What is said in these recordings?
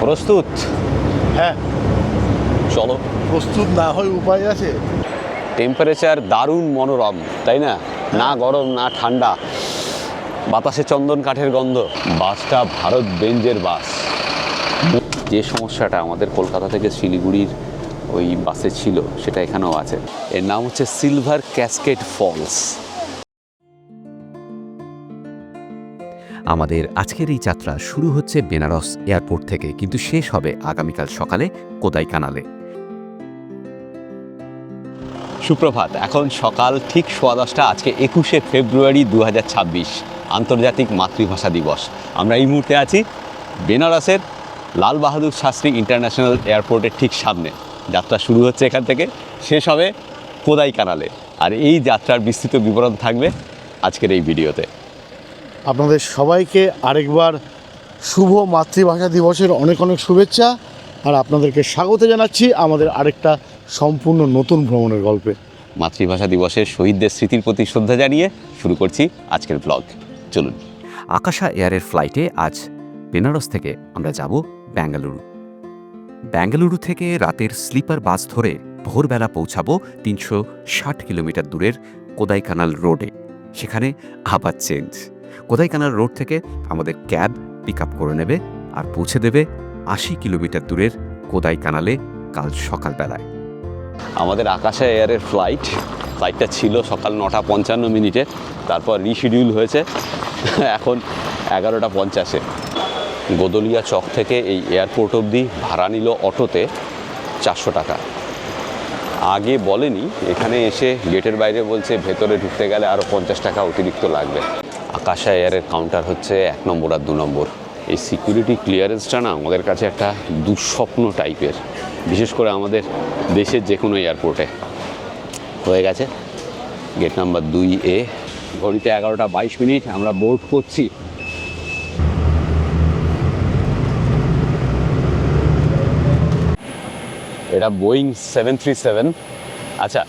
প্রস্তুত? হ্যাঁ, চলো। প্রস্তুত না হয় উপায় আছে? টেম্পারেচার দারুণ মনোরম, তাই না? না গরম না ঠান্ডা, বাতাসে চন্দন কাঠের গন্ধ। বাসটা ভারত বেঞ্জের বাস। যে সমস্যাটা আমাদের কলকাতা থেকে শিলিগুড়ির ওই বাসে ছিল সেটা এখানেও আছে। এর নাম হচ্ছে সিলভার ক্যাসকেড ফলস। আমাদের আজকের এই যাত্রা শুরু হচ্ছে বেনারস এয়ারপোর্ট থেকে, কিন্তু শেষ হবে আগামীকাল সকালে কোদাইকানালে। সুপ্রভাত, এখন সকাল ঠিক 10:15। আজকে 21শে ফেব্রুয়ারি 2026, আন্তর্জাতিক মাতৃভাষা দিবস। আমরা এই মুহূর্তে আছি বেনারসের লাল বাহাদুর শাস্ত্রী ইন্টারন্যাশনাল এয়ারপোর্টের ঠিক সামনে। যাত্রা শুরু হচ্ছে এখান থেকে, শেষ হবে কোদাইকানালে। আর এই যাত্রার বিস্তৃত বিবরণ থাকবে আজকের এই ভিডিওতে। আপনাদের সবাইকে আরেকবার শুভ মাতৃভাষা দিবসের অনেক অনেক শুভেচ্ছা, আর আপনাদেরকে স্বাগত জানাচ্ছি আমাদের আরেকটা সম্পূর্ণ নতুন ভ্রমণের গল্পে। মাতৃভাষা দিবসের শহীদদের স্মৃতির প্রতি শ্রদ্ধা জানিয়ে শুরু করছি আজকের ব্লগ। চলুন। আকাশা এয়ারের ফ্লাইটে আজ বেনারস থেকে আমরা যাব বেঙ্গালুরু। বেঙ্গালুরু থেকে রাতের স্লিপার বাস ধরে ভোরবেলা পৌঁছাবো 360 কিলোমিটার দূরের কোদাইকানাল রোডে। সেখানে আবার চেঞ্জ। কোদাইকানাল রোড থেকে আমাদের ক্যাব পিক আপ করে নেবে আর পৌঁছে দেবে 80 কিলোমিটার দূরের কোদাইকানালে কাল সকালবেলায়। আমাদের আকাশা এয়ারের ফ্লাইটটা ছিল সকাল 9:55, তারপর রিশিডিউল হয়েছে এখন 11:50। গোদলিয়া চক থেকে এই এয়ারপোর্ট অবধি ভাড়া নিল অটোতে 400 টাকা। আগে বলেনি, এখানে এসে গেটের বাইরে বলছে ভেতরে ঢুকতে গেলে আরও 50 টাকা অতিরিক্ত লাগবে। আকাশা এয়ারের কাউন্টার হচ্ছে 1 নম্বর আর 2 নম্বর। এই সিকিউরিটি ক্লিয়ারেন্সটা না আমাদের কাছে একটা দুঃস্বপ্ন টাইপের, বিশেষ করে আমাদের দেশের যে কোনো এয়ারপোর্টে। হয়ে গেছে গেট নাম্বার 2A। ঘড়িতে 11:22, আমরা বোর্ড করছি। এটা বোয়িং 737। আচ্ছা,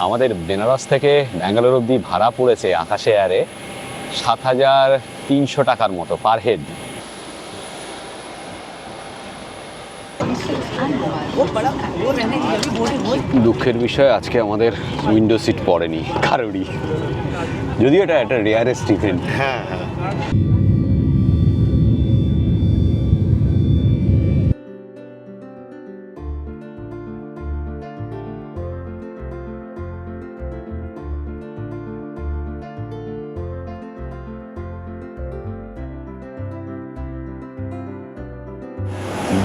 আমাদের বেনারস থেকে ব্যাঙ্গালোর অবধি ভাড়া পড়েছে আকাশা এয়ারে 7,300 টাকার মতো পার হেড। দুঃখের বিষয়, আজকে আমাদের উইন্ডো সিট পড়েনি কারোরই, যদিও এটা একটা রেয়ারেস্ট ইভেন্ট। হ্যাঁ হ্যাঁ,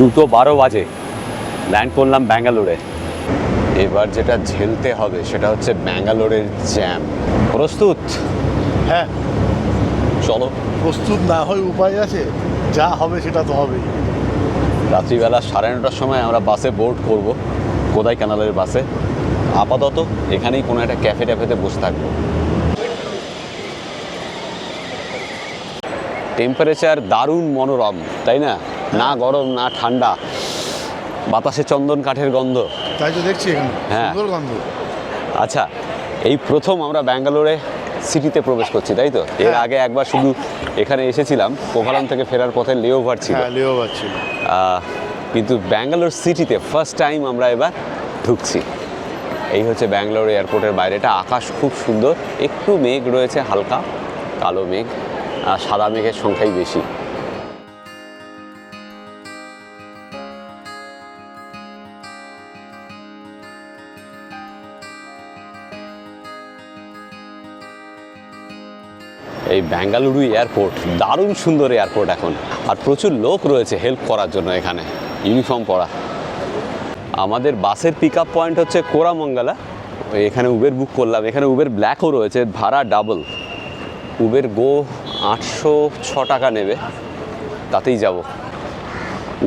দুটো 12 বাজে ল্যান্ড করলাম ব্যাঙ্গালোরে। এবার যেটা ঝেলতে হবে সেটা হচ্ছে ব্যাঙ্গালোরের জ্যাম। প্রস্তুত? হ্যাঁ, চলো। প্রস্তুত না হয় উপায় আছে? যা হবে সেটা তো হবেই। রাত্রিবেলা 9:30টার সময় আমরা বাসে বোর্ড করব, কোদাইকানালের বাসে। আপাতত এখানেই কোনো একটা ক্যাফে ট্যাফেতে বসে থাকবো। টেম্পারেচার দারুণ মনোরম, তাই না? না গরম না ঠান্ডা, বাতাসে চন্দন কাঠের গন্ধ। তাই তো দেখছি এখানে হ্যাঁ। সুন্দর গন্ধ। আচ্ছা, এই প্রথম আমরা ব্যাঙ্গালোরে সিটিতে প্রবেশ করছি, তাই তো? এর আগে একবার শুধু এখানে এসেছিলাম, কোভালাম থেকে ফেরার পথে লেওভার ছিল। হ্যাঁ, লেওভার ছিল। কিন্তু ব্যাঙ্গালোর সিটিতে ফার্স্ট টাইম আমরা এবার ঢুকছি। এই হচ্ছে ব্যাঙ্গালোর এয়ারপোর্টের বাইরেটা। আকাশ খুব সুন্দর, একটু মেঘ রয়েছে, হালকা কালো মেঘ, আর সাদা মেঘের সংখ্যাই বেশি। এই বেঙ্গালুরু এয়ারপোর্ট দারুণ সুন্দর এয়ারপোর্ট এখন, আর প্রচুর লোক রয়েছে হেল্প করার জন্য এখানে, ইউনিফর্ম পরা। আমাদের বাসের পিক আপ পয়েন্ট হচ্ছে কোরামঙ্গলা। এখানে উবের বুক করলাম। এখানে উবের ব্ল্যাকও রয়েছে, ভাড়া ডাবল। উবের গো 806 টাকা নেবে, তাতেই যাব।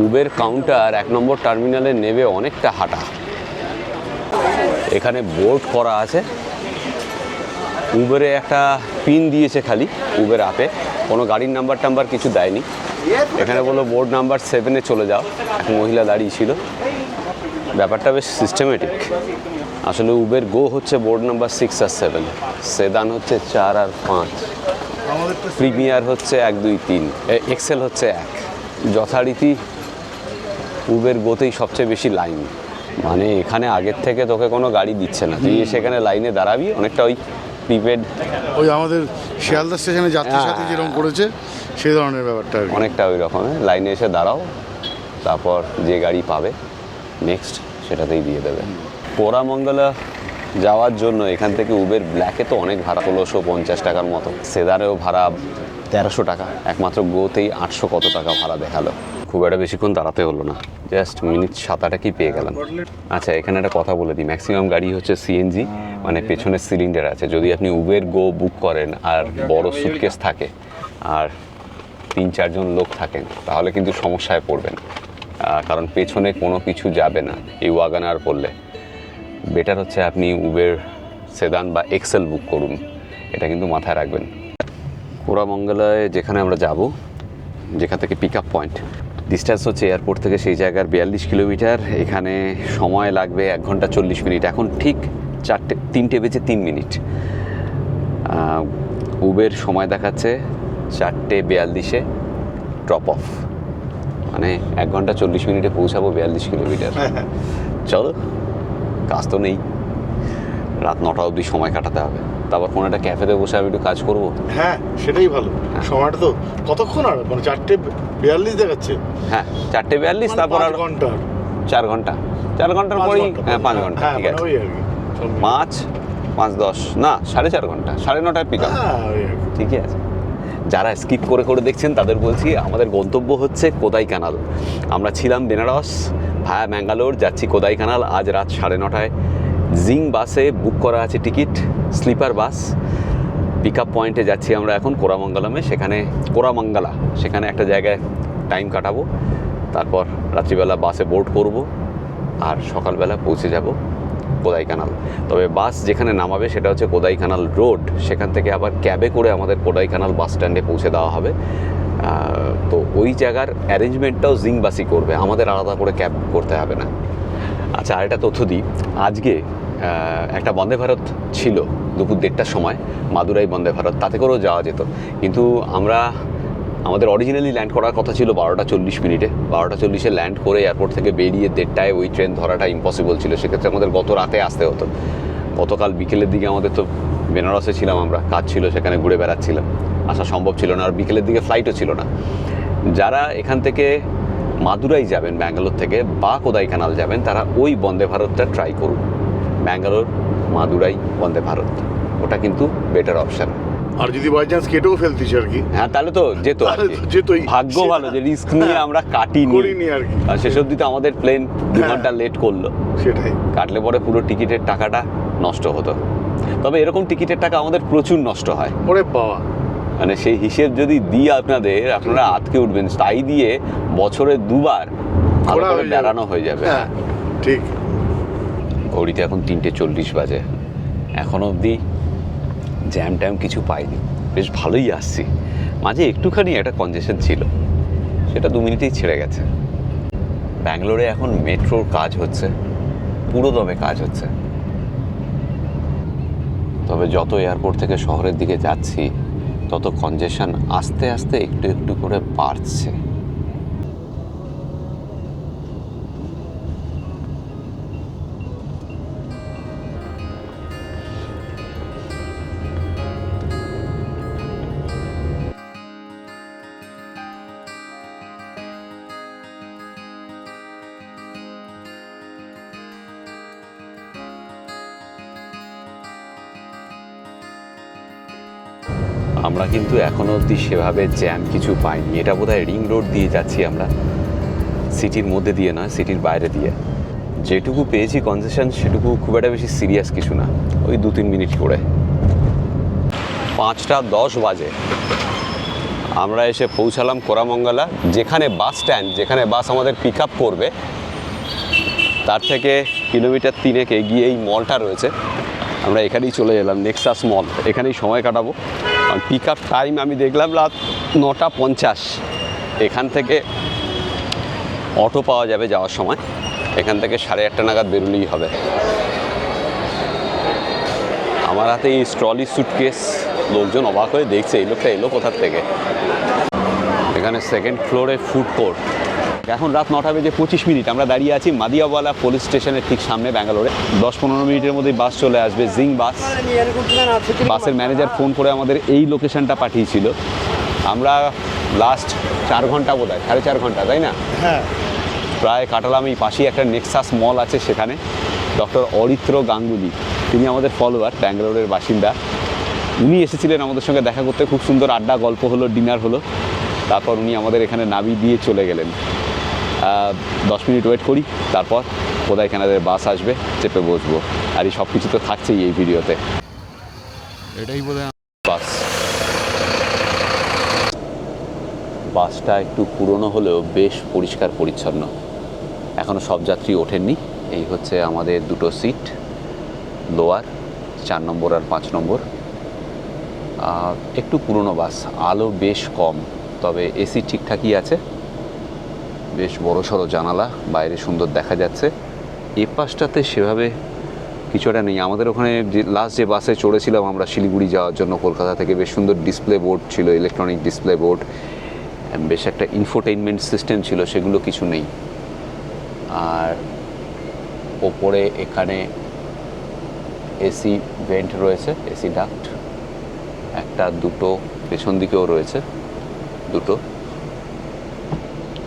উবের কাউন্টার 1 নম্বর টার্মিনালে নেবে অনেকটা হাঁটা। এখানে বোর্ড করা আছে, উবেরে একটা পিন দিয়েছে খালি উবের অ্যাপে, কোনো গাড়ির নাম্বার টাম্বার কিছু দেয়নি। এখানে বললো বোর্ড নাম্বার 7-এ চলে যাও। এক মহিলা দাঁড়িয়ে ছিল। ব্যাপারটা বেশ সিস্টেমেটিক। আসলে উবের গো হচ্ছে বোর্ড নাম্বার 6 আর 7, সেদান হচ্ছে 4 আর 5, প্রিমিয়ার হচ্ছে 1, 2, 3, এক্সেল হচ্ছে 1। যথারীতি উবের গোতেই সবচেয়ে বেশি লাইন, মানে এখানে আগের থেকে তোকে কোনো গাড়ি দিচ্ছে না, তুই সেখানে লাইনে দাঁড়াবি, অনেকটা ওই প্রিপেড, ওই আমাদের শিয়ালদা স্টেশনে যাত্রীর সাথে যেরকম করেছে সেই ধরনের ব্যাপারটা আর কি। অনেকটা ওই রকমের লাইনে এসে দাঁড়াও, তারপর যে গাড়ি পাবে নেক্সট সেটাতেই দিয়ে দেবে। কোরামঙ্গলা যাওয়ার জন্য এখান থেকে উবের ব্ল্যাকে তো অনেক ভাড়া, 1650 টাকার মতো, সেদারেও ভাড়া 1300 টাকা, একমাত্র গোতেই 800 কত টাকা ভাড়া দেখালো। খুব একটা বেশিক্ষণ দাঁড়াতে হলো না, জাস্ট মিনিট 7-8 পেয়ে গেলাম। আচ্ছা, এখানে একটা কথা বলে দিই, ম্যাক্সিমাম গাড়ি হচ্ছে সিএনজি, মানে পেছনে সিলিন্ডার আছে। যদি আপনি উবের গো বুক করেন আর বড় সুটকেস থাকে আর 3-4 জন লোক থাকেন, তাহলে কিন্তু সমস্যায় পড়বেন, কারণ পেছনে কোনো কিছু যাবে না এই ওয়াগানার করলে। বেটার হচ্ছে আপনি উবের সেদান বা এক্সেল বুক করুন, এটা কিন্তু মাথায় রাখবেন। কোরামঙ্গলায় যেখানে আমরা যাব, যেখান থেকে পিক আপ পয়েন্ট, ডিস্টেন্স হচ্ছে এয়ারপোর্ট থেকে সেই জায়গার 42 কিলোমিটার। এখানে সময় লাগবে 1 ঘন্টা 40 মিনিট। এখন ঠিক 3টে বেজে 3 মিনিট। উবের সময় দেখাচ্ছে 4:42-এ ড্রপ অফ, মানে 1 ঘন্টা 40 মিনিটে পৌঁছাবো 42 কিলোমিটার। চলো, কাজ তো নেই, রাত 9টা অবধি সময় কাটাতে হবে, তারপর কোনো একটা ক্যাফেতে বসে আমি একটু কাজ করবো। হ্যাঁ, সেটাই ভালো। সময়টা তো কতক্ষণ, আর মানে 4:42 দেখাচ্ছে। হ্যাঁ, 4:42, তারপর আর 4 ঘন্টা, 4 ঘন্টার পরেই, হ্যাঁ 5 ঘন্টা, ঠিক আছে। 5-10 না, 4.5 ঘন্টা, 9:30 পিক আপ, ঠিকই আছে। যারা স্কিপ করে করে দেখছেন তাদের বলছি, আমাদের গন্তব্য হচ্ছে কোদাইকানাল। আমরা ছিলাম বেনারস, ভায়া ব্যাঙ্গালোর, যাচ্ছি কোদাইকানাল। আজ রাত 9:30 জিং বাসে বুক করা আছে ticket, sleeper bus. Pick up পয়েন্টে যাচ্ছি আমরা এখন কোরামঙ্গলামে, সেখানে একটা জায়গায় টাইম কাটাবো, তারপর রাত্রিবেলা বাসে বোর্ড করব আর সকালবেলা পৌঁছে যাব কোদাইকানাল। তবে বাস যেখানে নামাবে সেটা হচ্ছে কোদাইকানাল রোড, সেখান থেকে আবার ক্যাবে করে আমাদের কোদাইকানাল বাস স্ট্যান্ডে পৌঁছে দেওয়া হবে। তো ওই জায়গার অ্যারেঞ্জমেন্টটাও জিং বাসই করবে, আমাদের আলাদা করে ক্যাব করতে হবে না। আচ্ছা, আরেকটা তথ্য দিই, আজকে একটা বন্দে ভারত ছিল দুপুর 1:30টার সময়, মাদুরাই বন্দে ভারত, তাতে করেও যাওয়া যেত, কিন্তু আমাদের অরিজিনালি ল্যান্ড করার কথা ছিল 12টা 40 মিনিটে। 12টা 40-এ ল্যান্ড করে এয়ারপোর্ট থেকে বেরিয়ে 1:30টায় ওই ট্রেন ধরাটা ইম্পসিবল ছিল, সেক্ষেত্রে আমাদের গত রাতে আসতে হতো। গতকাল বিকেলের দিকে আমাদের তো বেনারসে ছিলাম আমরা, কাজ ছিল, সেখানে ঘুরে বেড়াচ্ছিলাম, আসা সম্ভব ছিল না, আর বিকেলের দিকে ফ্লাইটও ছিল না। যারা এখান থেকে মাদুরাই যাবেন ব্যাঙ্গালোর থেকে বা কোদাইকানাল যাবেন, তারা ওই বন্দে ভারতটা ট্রাই করুন, ব্যাঙ্গালোর মাদুরাই বন্দে ভারত, ওটা কিন্তু বেটার অপশান। আর যদি বাই চান্স কেটেও ফেলতিস আর কি, হ্যাঁ, তাহলে তো যেত, ভাগ্য ভালো যে রিস্ক নিয়ে আমরা করিনি আর কি। আর শেষ অবধি তো আমাদের প্লেন 2 ঘন্টা লেট করলো, সেটাই, কাটলে পরে পুরো টিকিটের টাকাটা নষ্ট হতো। তবে এরকম টিকিটের টাকা আমাদের প্রচুর নষ্ট হয়, ওরে বাবা, মানে সেই হিসেব যদি দিই আপনারা আটকে উঠবেন, তাই দিয়ে বছরে 2বার ভালো করে বেড়ানো হয়ে যাবে। হ্যাঁ ঠিক। ঘড়িতে এখন 3:40 বাজে, এখন অবধি জ্যাম ট্যাম কিছু পাইনি, বেশ ভালোই আসছি। মাঝে একটুখানি একটা কনজেশন ছিল, সেটা 2 মিনিটেই ছেড়ে গেছে। ব্যাঙ্গালোরে এখন মেট্রোর কাজ হচ্ছে, পুরোদমে কাজ হচ্ছে। তবে যত এয়ারপোর্ট থেকে শহরের দিকে যাচ্ছি, তত কনজেশন আস্তে আস্তে একটু একটু করে বাড়ছে। আমরা কিন্তু এখনো অবধি সেভাবে জ্যাম কিছু পাইনি। এটা বোধহয় রিং রোড দিয়ে যাচ্ছি আমরা, সিটির মধ্যে দিয়ে নয়, সিটির বাইরে দিয়ে। যেটুকু পেয়েছি কনসেশন, সেটুকু খুব একটা বেশি সিরিয়াস কিছু না, ওই 2-3 মিনিট করে। 5:10 বাজে আমরা এসে পৌঁছালাম কোরামঙ্গলা, যেখানে বাস স্ট্যান্ড, যেখানে বাস আমাদের পিক আপ করবে, তার থেকে কিলোমিটার 3 এগিয়ে এই মলটা রয়েছে। আমরা এখানেই চলে এলাম, নেক্সাস মল, এখানেই সময় কাটাবো। আর পিক আপ টাইম আমি দেখলাম রাত 9:50। এখান থেকে অটো পাওয়া যাবে যাওয়ার সময়, এখান থেকে 8:30 নাগাদ বেরোলেই হবে। আমার হাতে এই ট্রলি সুটকেস, লোকজন অবাক হয়ে দেখছে, এই লোকটা এলো কোথার থেকে। এখানে 2nd ফ্লোরে ফুড কোর্ট, এখন রাত 9:25 আমরা দাঁড়িয়ে আছি মাদিয়াওয়ালা পুলিশ স্টেশনের ঠিক সামনে ব্যাঙ্গালোরে। 10-15 মিনিটের মধ্যেই বাস চলে আসবে, জিং বাস। বাসের ম্যানেজার ফোন করে আমাদের এই লোকেশনটা পাঠিয়েছিল। আমরা লাস্ট 4 ঘন্টা বোধহয়, 4.5 ঘন্টা, তাই না? হ্যাঁ, প্রায় কাটালাম। এই পাশেই একটা নেক্সাস মল আছে, সেখানে ডক্টর অরিত্র গাঙ্গুলি, তিনি আমাদের ফলোয়ার, ব্যাঙ্গালোরের বাসিন্দা। উনি এসেছিলেন আমাদের সঙ্গে দেখা করতে, খুব সুন্দর আড্ডা, গল্প হলো, ডিনার হলো। তারপর উনি আমাদের এখানে নামিয়ে দিয়ে চলে গেলেন। 10 মিনিট ওয়েট করি, তারপর কোদাইকানালের বাস আসবে, চেপে বসবো। আর এই সব কিছু তো থাকছেই এই ভিডিওতে। এটাই বলে বাস। বাসটা একটু পুরনো হলেও বেশ পরিষ্কার পরিচ্ছন্ন। এখনও সব যাত্রী ওঠেননি। এই হচ্ছে আমাদের দুটো সিট, লোয়ার 4 নম্বর আর 5 নম্বর। একটু পুরনো বাস, আলো বেশ কম, তবে এসি ঠিকঠাকই আছে। বেশ বড় সড়ো জানালা, বাইরে সুন্দর দেখা যাচ্ছে। এ পাশটাতে সেভাবে কিছুটা নেই। আমাদের ওখানে যে লাস্ট যে বাসে চড়েছিলাম আমরা শিলিগুড়ি যাওয়ার জন্য কলকাতা থেকে, বেশ সুন্দর ডিসপ্লে বোর্ড ছিল, ইলেকট্রনিক ডিসপ্লে বোর্ড, বেশ একটা ইনফোটেইনমেন্ট সিস্টেম ছিল, সেগুলো কিছু নেই। আর ওপরে এখানে এসি ভেন্ট রয়েছে, এসি ডাক্ট একটা, দুটো, পেছন দিকেও রয়েছে দুটো।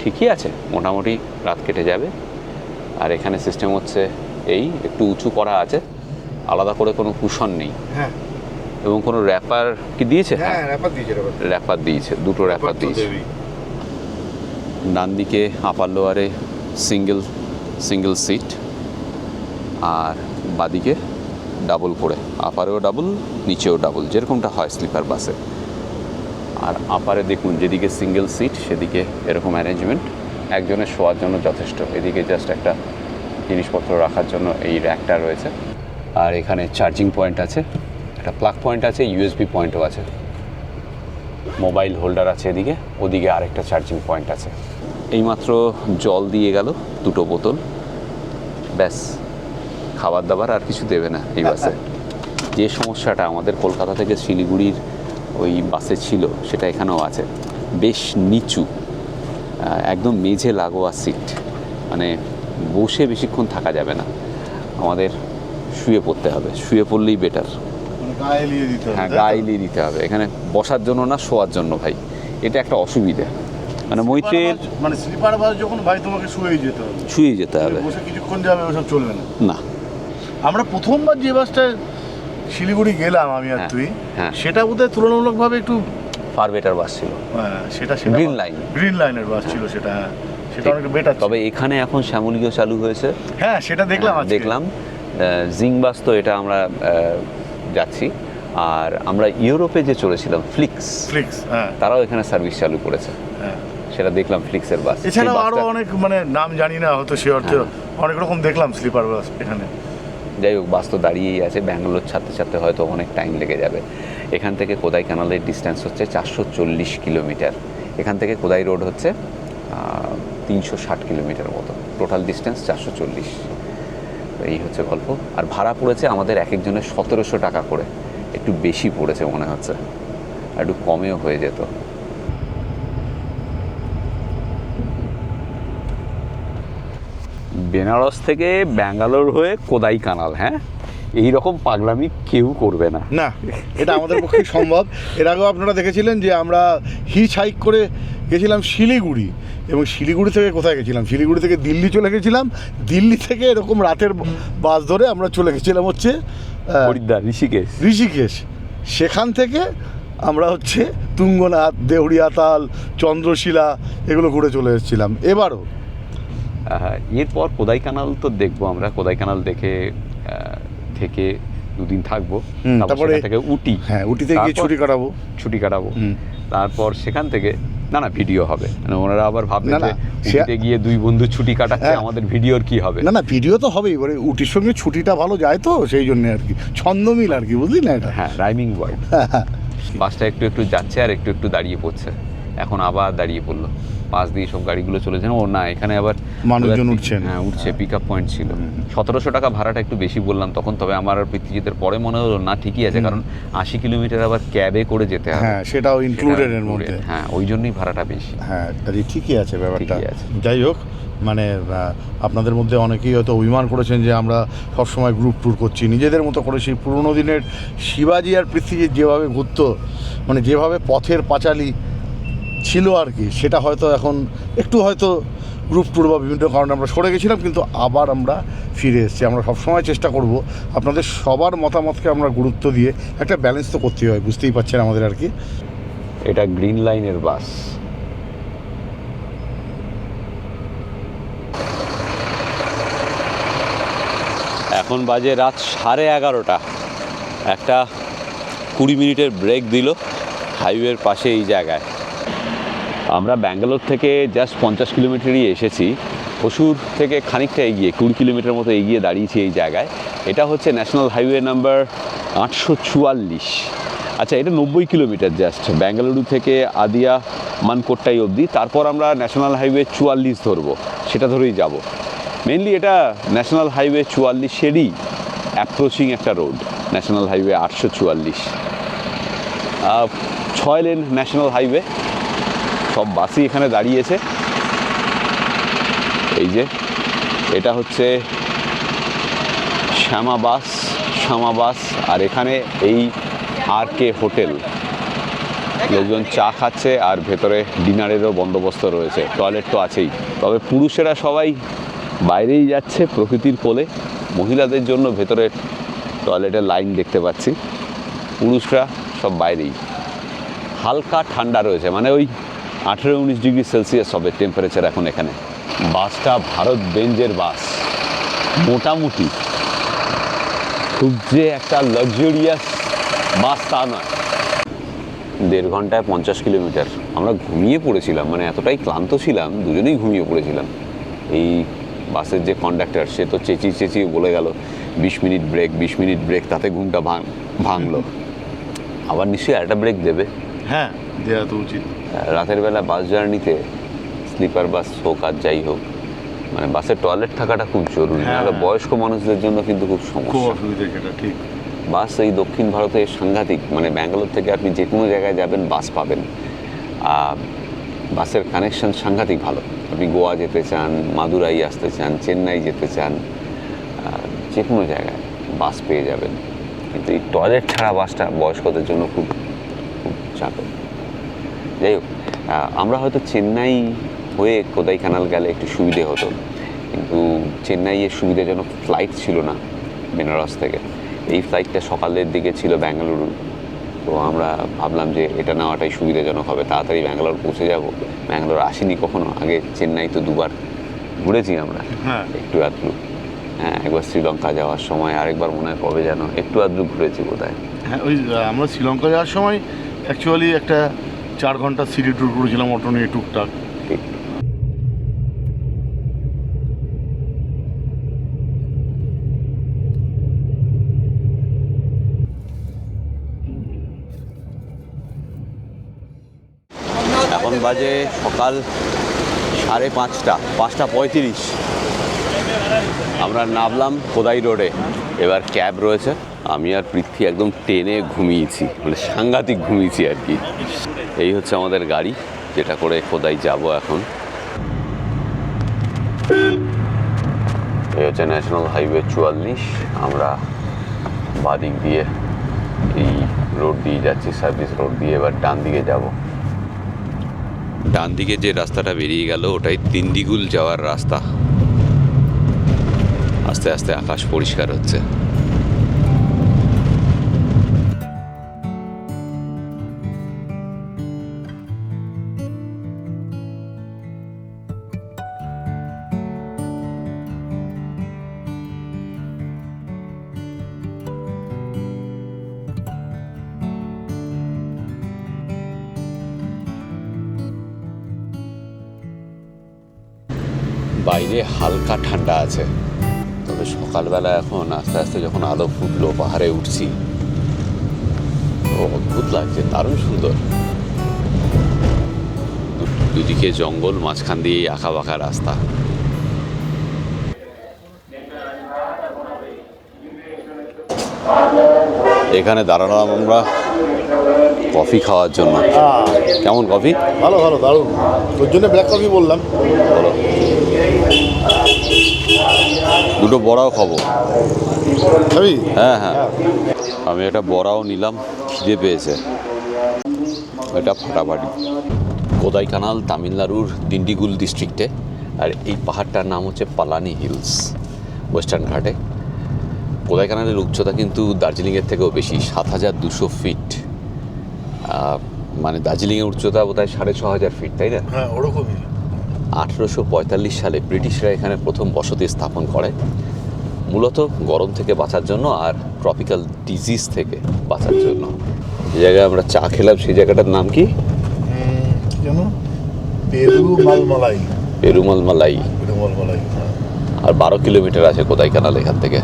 ঠিকই আছে, মোটামুটি রাত কেটে যাবে। আর এখানে সিস্টেম হচ্ছে এই একটু উঁচু করা আছে, আলাদা করে কোনো কুশন নেই। হ্যাঁ, এবং কোনো র্যাপার কি দিয়েছে? হ্যাঁ, র্যাপার দিয়েছে, দুটো র্যাপার দিয়েছে। ডান দিকে আপার লোয়ারে সিঙ্গেল সিট, আর বাদিকে ডাবল করে, আপারেও ডাবল, নিচেও ডাবল, যেরকমটা হয় স্লিপার বাসে। আর আপারে দেখুন, যেদিকে সিঙ্গেল সিট সেদিকে এরকম অ্যারেঞ্জমেন্ট, একজনের শোয়ার জন্য যথেষ্ট। এদিকে জাস্ট একটা জিনিসপত্র রাখার জন্য এই র্যাকটা রয়েছে। আর এখানে চার্জিং পয়েন্ট আছে, একটা প্লাগ পয়েন্ট আছে, ইউএসবি পয়েন্টও আছে, মোবাইল হোল্ডার আছে এদিকে, ওদিকে আরেকটা চার্জিং পয়েন্ট আছে। এইমাত্র জল দিয়ে গেল 2টো বোতল, ব্যাস। খাবার দাবার আর কিছু দেবে না এই বাসে। যে সমস্যাটা আমাদের কলকাতা থেকে শিলিগুড়ির ওই বাসে ছিল, সেটা এখানেও আছে। বেশ নিচু, একদম মেঝে লাগোয়া সিট, মানে বসে বেশিক্ষণ থাকা যাবে না, আমাদের শুয়ে পড়তে হবে। শুয়ে পড়লেই বেটার। হ্যাঁ, গায়ে এলিয়ে দিতে হবে। এখানে বসার জন্য না, শোয়ার জন্য ভাই, এটা একটা অসুবিধা। মানে মৈত্রীর মানে স্লিপার বাস যখন ভাই তোমাকে শুয়ে যেতে হবে, বসে কিছুক্ষণ যাবে, ওসব চলবে না। না, আমরা প্রথমবার যে বাসটা শিলিগুড়ি গেলাম আমি আর তুই, সেটা বোধহয় তুলনামূলকভাবে একটু ফার বেটার বাস ছিল। সেটা গ্রিন লাইনের বাস ছিল, সেটা অনেক বেটার। তবে এখানে এখন শ্যামলীয় চালু হয়েছে। হ্যাঁ, সেটা দেখলাম। জিং বাস তো এটা আমরা যাচ্ছি। আর আমরা ইউরোপে যে চলেছিলাম ফ্লিক্স, তারাও এখানে সার্ভিস চালু করেছে। সেটা দেখলাম, ফ্লিক্সের বাস। এছাড়াও আরো অনেক, মানে নাম জানি না হয়তো, সে অর্থে অনেক রকম দেখলাম স্লিপার বাস এখানে। যাই হোক, বাস তো দাঁড়িয়েই আছে, ব্যাঙ্গালোর ছাড়তে হয়তো অনেক টাইম লেগে যাবে। এখান থেকে কোদাইকানালের ডিস্টেন্স হচ্ছে 440 কিলোমিটার। এখান থেকে কোদাই রোড হচ্ছে 360 কিলোমিটার মতো, টোটাল ডিস্টেন্স 440। এই হচ্ছে গল্প। আর ভাড়া পড়েছে আমাদের এক একজনের 1700 টাকা করে, একটু বেশি পড়েছে মনে হচ্ছে, একটু কমেও হয়ে যেত। বেনারস থেকে ব্যাঙ্গালোর হয়ে কোদাইকানাল, হ্যাঁ, এই রকম পাগলামি কেউ করবে না। না, এটা আমাদের পক্ষে সম্ভব। এর আগেও আপনারা দেখেছিলেন যে আমরা হিচ হাইক করে গেছিলাম শিলিগুড়ি, এবং শিলিগুড়ি থেকে কোথায় গেছিলাম, শিলিগুড়ি থেকে দিল্লি চলে গেছিলাম। দিল্লি থেকে এরকম রাতের বাস ধরে আমরা চলে গেছিলাম হচ্ছে হরিদ্বার, ঋষিকেশ। সেখান থেকে আমরা হচ্ছে তুঙ্গনাথ, দেউড়িয়াতাল, চন্দ্রশিলা এগুলো ঘুরে চলে এসেছিলাম। এবারও এরপর কোদাইকানাল তো দেখবো আমরা। কোদাইকানাল দেখে থেকে 2 দিন থাকবো, তারপরে থেকে উটি। হ্যাঁ, উটিতে গিয়ে ছুটি কাটাবো। তারপর সেখান থেকে না ভিডিও হবে, মানে ওনারা আবার ভাববে যে উটিতে গিয়ে 2 বন্ধু ছুটি কাটাচ্ছে, আমাদের ভিডিওর কি হবে। না, ভিডিও তো হবেই, এবারে উটির সঙ্গে ছুটিটা ভালো যায় তো, সেই জন্য আর কি, ছন্দমিল আর কি, বুঝলি না এটা। হ্যাঁ, রাইমিং ওয়ার্ড। বাসটা একটু যাচ্ছে আর একটু দাঁড়িয়ে পড়ছে। এখন আবার দাঁড়িয়ে পড়লো, পাশ দিয়ে সব গাড়িগুলো চলেছে। ও না, এখানে আবার মানুষজন উঠছেন। হ্যাঁ উঠছে, পিক আপ পয়েন্ট ছিল। 1700 টাকা ভাড়াটা একটু বেশি বললাম তখন, তবে আমার আর পৃথ্বীজিতের পরে মনে হলো না ঠিকই আছে, কারণ 80 কিলোমিটার আবার ক্যাবে করে যেতে হবে। হ্যাঁ, সেটাও ইনক্লুডেড এর মধ্যে। হ্যাঁ, ওই জন্যই ভাড়াটা বেশি। হ্যাঁ, কাজে ঠিকই আছে ব্যাপারটা। ঠিকই আছে। যাই হোক, মানে আপনাদের মধ্যে অনেকেই হয়তো অভিমান করেছেন যে আমরা সবসময় গ্রুপ ট্যুর করছি, নিজেদের মতো করে সেই পুরোনো দিনের শিবাজি আর পৃথ্বীজিৎ যেভাবে ঘুরতো, মানে যেভাবে পথের পাঁচালী ছিল আর কি, সেটা হয়তো এখন একটু হয়তো গ্রুপ ট্যুর বা বিভিন্ন কারণে আমরা সরে গেছিলাম, কিন্তু আবার আমরা ফিরে এসেছি। আমরা সবসময় চেষ্টা করব আপনাদের সবার মতামতকে আমরা গুরুত্ব দিয়ে একটা ব্যালেন্স তো করতেই হয়, বুঝতেই পারছেন আমাদের আর কি। এটা গ্রিন লাইনের বাস। এখন বাজে রাত 11:30। একটা 20 মিনিটের ব্রেক দিল হাইওয়ের পাশে এই জায়গায়। আমরা ব্যাঙ্গালোর থেকে জাস্ট 50 কিলোমিটারই এসেছি, হসুর থেকে খানিকটা এগিয়ে 20 কিলোমিটার মতো এগিয়ে দাঁড়িয়েছি এই জায়গায়। এটা হচ্ছে ন্যাশনাল হাইওয়ে নাম্বার 844। আচ্ছা, এটা 90 কিলোমিটার জাস্ট ব্যাঙ্গালুরু থেকে আদিয়া মানকোট্টাই অবধি। তারপর আমরা ন্যাশনাল হাইওয়ে 44 ধরবো, সেটা ধরেই যাব। মেনলি এটা ন্যাশনাল হাইওয়ে 44-এরই অ্যাপ্রোচিং একটা road, national highway 844। 6 lane national highway. সব বাসই এখানে দাঁড়িয়েছে। এই যে এটা হচ্ছে শ্যামা বাস, আর এখানে এই RK হোটেল। লোকজন চা খাচ্ছে আর ভেতরে ডিনারেরও বন্দোবস্ত রয়েছে, টয়লেট তো আছেই। তবে পুরুষেরা সবাই বাইরেই যাচ্ছে প্রকৃতির কোলে, মহিলাদের জন্য ভেতরে টয়লেটের লাইন দেখতে পাচ্ছি, পুরুষরা সব বাইরেই। হালকা ঠান্ডা রয়েছে, মানে ওই 18-19 ডিগ্রি সেলসিয়াস হবে টেম্পারেচার এখন এখানে। বাসটা ভারত বেঞ্জের বাস, মোটামুটি খুব যে একটা লাক্সারিয়াস বাস তা নয়। 1.5 ঘন্টায় 50 কিলোমিটার। আমরা ঘুমিয়ে পড়েছিলাম, মানে এতটাই ক্লান্ত ছিলাম, দুজনেই ঘুমিয়ে পড়েছিলাম। এই বাসের যে কন্ডাক্টর, সে তো চেঁচিয়ে বলে গেল 20 মিনিট ব্রেক, তাতে ঘুমটা ভাঙলো। আবার নিশ্চয়ই একটা ব্রেক দেবে। হ্যাঁ, দেওয়া তো উচিত। রাতের বেলা বাস জার্নিতে স্লিপার বাস হোক আর যাই হোক, মানে বাসের টয়লেট থাকাটা খুব জরুরি। নাহলে বয়স্ক মানুষদের জন্য কিন্তু খুব সমস্যা। অসুবিধা, সেটা ঠিক। বাস এই দক্ষিণ ভারতে সাংঘাতিক, মানে ব্যাঙ্গালোর থেকে আপনি যে কোনো জায়গায় যাবেন বাস পাবেন। বাসের কানেকশন সাংঘাতিক ভালো। আপনি গোয়া যেতে চান, মাদুরাই আসতে চান, চেন্নাই যেতে চান, যে কোনো জায়গায় বাস পেয়ে যাবেন। কিন্তু এই টয়লেট ছাড়া বাসটা বয়স্কদের জন্য খুব খুব চাপের। যাই হোক, আমরা হয়তো চেন্নাই হয়ে কোদাইকানাল গেলে একটু সুবিধে হতো, কিন্তু চেন্নাইয়ের সুবিধাজনক ফ্লাইট ছিল না বেনারস থেকে। এই ফ্লাইটটা সকালের দিকে ছিল ব্যাঙ্গালুরু, তো আমরা ভাবলাম যে এটা নেওয়াটাই সুবিধাজনক হবে, তাড়াতাড়ি ব্যাঙ্গালোর পৌঁছে যাব। ব্যাঙ্গালোর আসিনি কখনো আগে, চেন্নাই তো 2বার ঘুরেছি আমরা, একটু আধটু। হ্যাঁ, একবার শ্রীলঙ্কা যাওয়ার সময়, আরেকবার মনে হয় কবে যেন একটু আধটু ঘুরেছি বোধহয়। হ্যাঁ, ওই আমরা শ্রীলঙ্কা যাওয়ার সময় অ্যাকচুয়ালি একটা 4 ঘন্টা সিটি ট্যুর করেছিলাম অটো নিয়ে টুকটাক। ঠিক। এখন বাজে সকাল 5:30, 5:35। আমরা নামলাম কোদাই রোডে। এবার ক্যাব রয়েছে, আমি আর পৃথ্বী একদম টেনে ঘুমিয়েছি, মানে সাংঘাতিক ঘুমিয়েছি আর কি। এই হচ্ছে আমাদের গাড়ি, যেটা করে কোদাই যাব এখন। এই হচ্ছে ন্যাশনাল হাইওয়ে 44। আমরা বাদিক দিয়ে এই রোড দিয়ে যাচ্ছি, সার্ভিস রোড দিয়ে। এবার ডান দিকে যাব। ডান দিকে যে রাস্তাটা বেরিয়ে গেল ওটাই তিন্দিগুল যাওয়ার রাস্তা। আস্তে আস্তে আকাশ পরিষ্কার হচ্ছে। বাইরে হালকা ঠান্ডা আছে, তবে সকালবেলা এখন আস্তে আস্তে যখন আলো ফুটলো, পাহাড়ে উঠছি, তো অদ্ভুত লাগছে, দারুণ সুন্দর। দুদিকে জঙ্গল, মাঝখান দিয়ে আঁকা বাঁকা রাস্তা। এখানে দাঁড়ালাম আমরা কফি খাওয়ার জন্য। কেমন কফি? ভালো ভালো, দারুণ। ওর জন্য ব্ল্যাক কফি বললাম। বলো, দুটো বড়াও খাবো। খাবি? হ্যাঁ হ্যাঁ, আমি একটা বড়াও নিলাম, খিদে পেয়েছে। এটা ফাটাফাটি। কোদাইকানাল তামিলনাড়ুর দিন্ডিগুল ডিস্ট্রিক্টে, আর এই পাহাড়টার নাম হচ্ছে পালানি হিলস, ওয়েস্টার্ন ঘাটে। কোদাইকানালের উচ্চতা কিন্তু দার্জিলিংয়ের থেকেও বেশি, ৭,২০০ ফিট। মানে দার্জিলিংয়ের উচ্চতা বোধ হয় ৬,৫০০ ফিট, তাই না? হ্যাঁ, ওরকমই। ১৮৪৫ সালে ব্রিটিশরা এখানে প্রথম বসতি স্থাপন করে, মূলত গরম থেকে বাঁচার জন্য আর ট্রপিক্যাল ডিজিজ থেকে বাঁচার জন্য। যে জায়গায় আমরা চা খেলাম সেই জায়গাটার নাম কি কেন? পেরুমাল মালাই। পেরুমাল মালাই। পেরুমাল মালাই। আর ১২ কিলোমিটার আছে কোদাইকানাল এখান থেকে।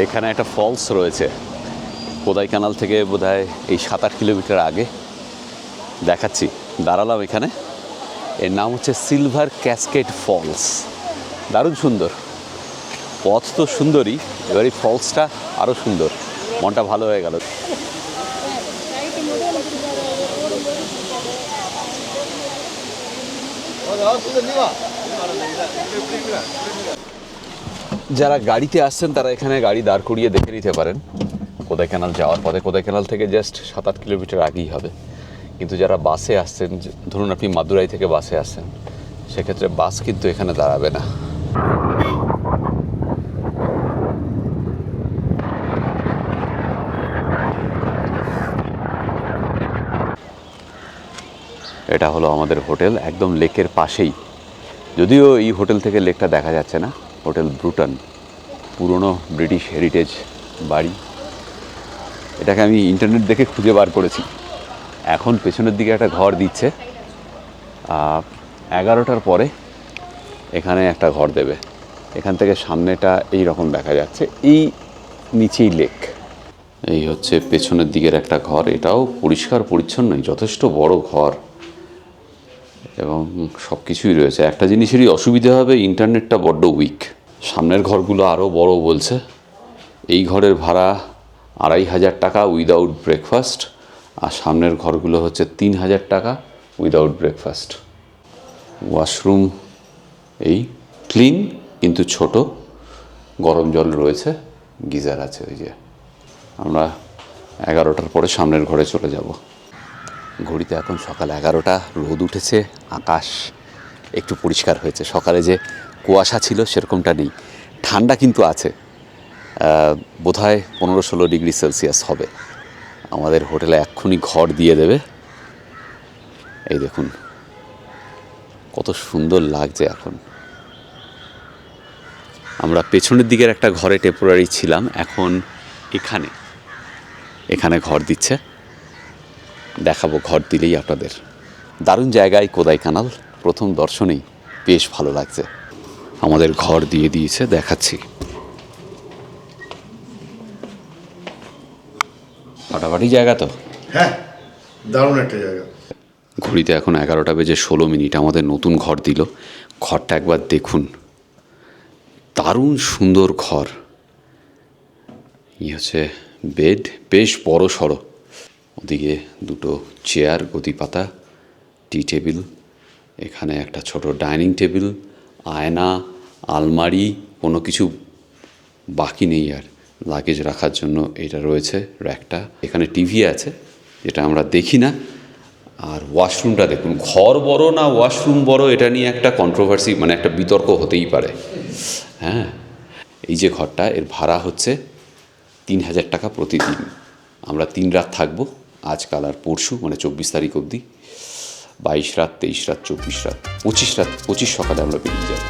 এখানে একটা ফলস রয়েছে কোদাইকানাল থেকে বোধহয় এই ৭-৮ কিলোমিটার আগে। দেখাচ্ছি, দাঁড়ালাম এখানে। এর নাম হচ্ছে সিলভার ক্যাসকেড ফলস। দারুণ সুন্দর, পথ তো সুন্দরই, এবার এই ফলসটা আরও সুন্দর। মনটা ভালো হয়ে গেল। যারা গাড়িতে আসছেন তারা এখানে গাড়ি দাঁড় করিয়ে দেখে নিতে পারেন কোদাইকানাল যাওয়ার পথে। কোদাইকানাল থেকে জাস্ট ৭-৮ কিলোমিটার আগেই হবে। কিন্তু যারা বাসে আসছেন, ধরুন আপনি মাদুরাই থেকে বাসে আসছেন, সেক্ষেত্রে বাস কিন্তু এখানে দাঁড়াবে না। এটা হলো আমাদের হোটেল, একদম লেকের পাশেই। যদিও এই হোটেল থেকে লেকটা দেখা যাচ্ছে না। হোটেল ব্রুটন, পুরনো ব্রিটিশ হেরিটেজ বাড়ি। এটাকে আমি ইন্টারনেট দেখে খুঁজে বার করেছি। এখন পেছনের দিকে একটা ঘর দিচ্ছে, 11টার পরে এখানে একটা ঘর দেবে। এখান থেকে সামনেটা এই রকম দেখা যাচ্ছে, এই নিচেই লেক। এই হচ্ছে পেছনের দিকের একটা ঘর, এটাও পরিষ্কার পরিচ্ছন্নই, যথেষ্ট বড় ঘর এবং সব কিছুই রয়েছে। একটা জিনিসেরই অসুবিধা হবে, ইন্টারনেটটা বড্ড উইক। সামনের ঘরগুলো আরও বড় বলছে। এই ঘরের ভাড়া ২৫০০ টাকা উইদাউট ব্রেকফাস্ট, আর সামনের ঘরগুলো হচ্ছে ৩০০০ টাকা উইদাউট ব্রেকফাস্ট। ওয়াশরুম এই ক্লিন কিন্তু ছোট, গরম জল রয়েছে, গিজার আছে। ওই যে আমরা 11টার পরে সামনের ঘরে চলে যাব। ঘড়িতে এখন সকাল 11টা, রোদ উঠেছে, আকাশ একটু পরিষ্কার হয়েছে। সকালে যে কুয়াশা ছিল সেরকমটা নেই, ঠান্ডা কিন্তু আছে। বোধহয় 15-16 ডিগ্রি সেলসিয়াস হবে। আমাদের হোটেলে এক্ষুনি ঘর দিয়ে দেবে। এই দেখুন কত সুন্দর লাগছে এখন। আমরা পেছনের দিকের একটা ঘরে টেম্পোরারি ছিলাম, এখন এখানে ঘর দিচ্ছে। দেখাবো ঘর দিলেই আপনাদের। দারুণ জায়গায় কোদাইকানাল, প্রথম দর্শনেই বেশ ভালো লাগছে। আমাদের ঘর দিয়ে দিয়েছে, দেখাচ্ছি। ফাটাফাটি জায়গা তো। হ্যাঁ, দারুণ একটা জায়গা। ঘড়িতে এখন 11:16। আমাদের নতুন ঘর দিল। ঘরটা একবার দেখুন, দারুণ সুন্দর ঘর। এই হচ্ছে বেড, বেশ বড় সড়ো। ওদিকে দুটো চেয়ার, গদিপাতা, টি টেবিল, এখানে একটা ছোট ডাইনিং টেবিল, আয়না, আলমারি, কোনো কিছু বাকি নেই আর। লাগেজ রাখার জন্য এটা রয়েছে র্যাকটা। এখানে টিভি আছে, যেটা আমরা দেখি না। আর ওয়াশরুমটা দেখুন, ঘর বড় না ওয়াশরুম বড়, এটা নিয়ে একটা কন্ট্রোভার্সি, মানে একটা বিতর্ক হতেই পারে। হ্যাঁ, এই যে ঘরটা, এর ভাড়া হচ্ছে ৩০০০ টাকা প্রতিদিন। আমরা 3 রাত থাকবো, আজকাল আর পরশু, মানে 24 তারিখ অবধি। 22 রাত, 23 রাত, 24 রাত, 25 সকালে আমরা বেরিয়ে যাবো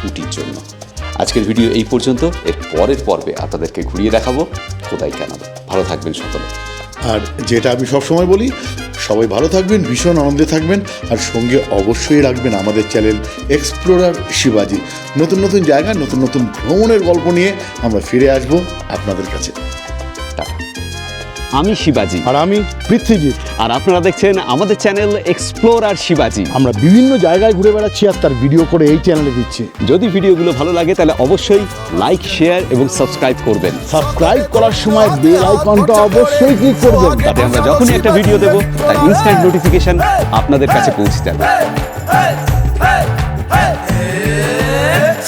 উটির জন্য। আজকের ভিডিও এই পর্যন্ত। এর পরের পর্বে আপনাদেরকে ঘুরিয়ে দেখাবো কোদাইকানাল। ভালো থাকবেন সকলে। আর যেটা আমি সবসময় বলি, সবাই ভালো থাকবেন, ভীষণ আনন্দে থাকবেন, আর সঙ্গে অবশ্যই রাখবেন আমাদের চ্যানেল এক্সপ্লোরার শিবাজি। নতুন নতুন জায়গা, নতুন নতুন ভ্রমণের গল্প নিয়ে আমরা ফিরে আসবো আপনাদের কাছে। টাটা। আমি শিবাজি। আর আমি পৃথ্বীজিৎ। আর আপনারা দেখছেন আমাদের চ্যানেল এক্সপ্লোরার শিবাজি। আমরা বিভিন্ন জায়গায় ঘুরে বেড়াচ্ছি আর তার ভিডিও করে এই চ্যানেলে দিচ্ছি। যদি ভিডিওগুলো ভালো লাগে তাহলে অবশ্যই লাইক, শেয়ার এবং সাবস্ক্রাইব করবেন। সাবস্ক্রাইব করার সময় বেল আইকনটা অবশ্যই ক্লিক করবেন, তাতে আমরা যখনই একটা ভিডিও দেবো তার ইনস্ট্যান্ট নোটিফিকেশন আপনাদের কাছে পৌঁছে যাবে।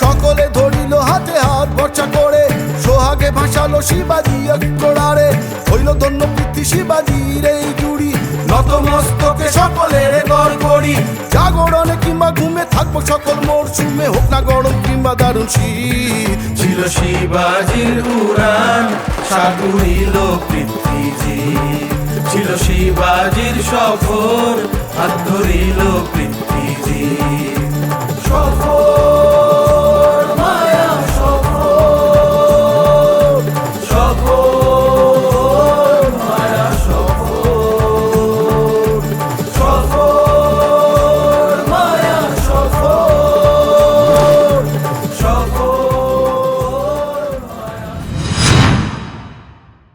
সকলে ধরিল হাতে হাত ভরসা করে, সোহাগে ভাসালো শিবাজি অক্ষরারে, হইল ধন্য পৃথ্বী শিবাজির এই জুড়ি, নতমস্তকে সকলের গড় করি। জাগরণে কিংবা ঘুমে থাকবো সকল মরশুমে, হোক না গরম কিংবা দারুণ শীত, ছিল শিবাজির উড়ান সাগরিল পৃথ্বীজি, ছিল শিবাজির সফর হাত ধরিল পৃথ্বীজি।